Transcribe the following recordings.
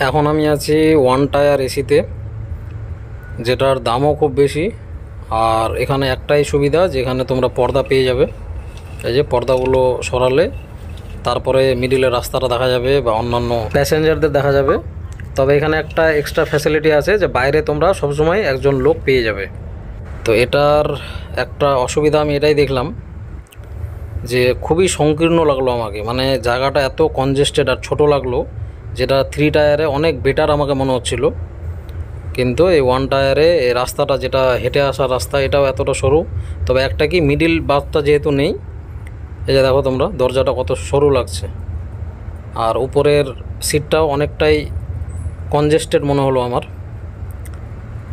এখন আমি আছি ওয়ান টায়ার এসিতে, যেটার দামও খুব বেশি। আর এখানে একটাই সুবিধা, যেখানে তোমরা পর্দা পেয়ে যাবে। এই যে পর্দাগুলো সরালে তারপরে মিডিলে রাস্তাটা দেখা যাবে বা অন্যান্য প্যাসেঞ্জারদের দেখা যাবে। তবে এখানে একটা এক্সট্রা ফ্যাসিলিটি আছে যে বাইরে তোমরা সবসময় একজন লোক পেয়ে যাবে। তো এটার একটা অসুবিধা আমি এটাই দেখলাম যে খুবই সংকীর্ণ লাগলো আমাকে, মানে জায়গাটা এত কনজেস্টেড আর ছোট লাগলো, যেটা থ্রি টায়ারে অনেক বেটার আমাকে মনে হচ্ছিল। কিন্তু এই ওয়ান টায়ারে এই রাস্তাটা, যেটা হেঁটে আসার রাস্তা, এটাও এতটা সরু। তবে একটা কি, মিডিল বাসটা যেহেতু নেই, এই যে দেখো তোমরা দরজাটা কত সরু লাগছে। আর উপরের সিটটাও অনেকটাই কনজেস্টেড মনে হলো আমার।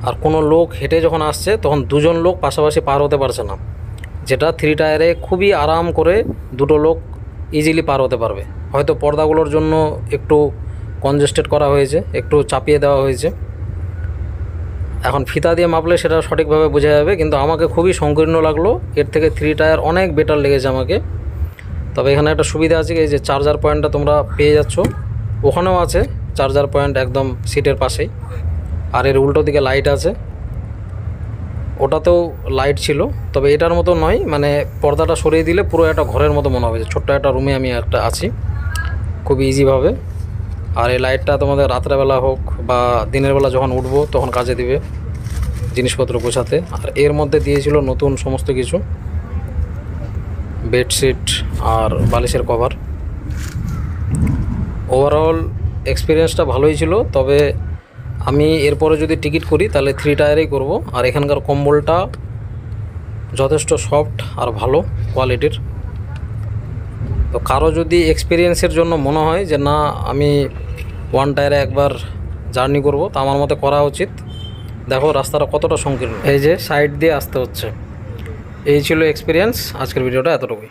আর কোনো লোক হেঁটে যখন আসছে তখন দুজন লোক পাশাপাশি পার হতে পারছে না, যেটা থ্রি টায়ারে খুবই আরাম করে দুটো লোক ইজিলি পার হতে পারবে। হয়তো পর্দাগুলোর জন্য একটু কনজেস্টেড করা হয়েছে, একটু চাপিয়ে দেওয়া হয়েছে। এখন ফিতা দিয়ে মাপলে সেটা সঠিকভাবে বোঝা যাবে, কিন্তু আমাকে খুবই সংকীর্ণ লাগলো। এর থেকে থ্রি টায়ার অনেক বেটার লেগেছে আমাকে। তবে এখানে একটা সুবিধা আছে, এই যে চার্জার পয়েন্টটা তোমরা পেয়ে যাচ্ছ, ওখানেও আছে চার্জার পয়েন্ট একদম সিটের পাশেই। আর এর উল্টো দিকে লাইট আছে, ওটাতেও লাইট ছিল। তবে এটার মতো নয়, মানে পর্দাটা সরিয়ে দিলে পুরো একটা ঘরের মতো মনে হবে যে ছোট্ট একটা রুমে আমি একটা আছি, খুব ইজিভাবে। আর এই লাইটটা তোমাদের রাত্রেবেলা হোক বা দিনের বেলা যখন উঠবো তখন কাজে দিবে জিনিসপত্র গোছাতে। আর এর মধ্যে দিয়েছিল নতুন সমস্ত কিছু, বেডশিট আর বালিশের কভার। ওভারঅল এক্সপিরিয়েন্সটা ভালোই ছিল। তবে আমি এরপরে যদি টিকিট করি তাহলে থ্রি টায়ারেই করব। আর এখানকার কম্বলটা যথেষ্ট সফট আর ভালো কোয়ালিটির। তো কারো যদি এক্সপিরিয়েন্সের জন্য মনে হয় যে না, আমি ওয়ান টায়ারে একবার জার্নি করব, তা আমার মতে করা উচিত। দেখো রাস্তাটা কতটা সংকীর্ণ, এই যে সাইড দিয়ে আসতে হচ্ছে। এই ছিল এক্সপিরিয়েন্স। আজকের ভিডিওটা এতটুকুই।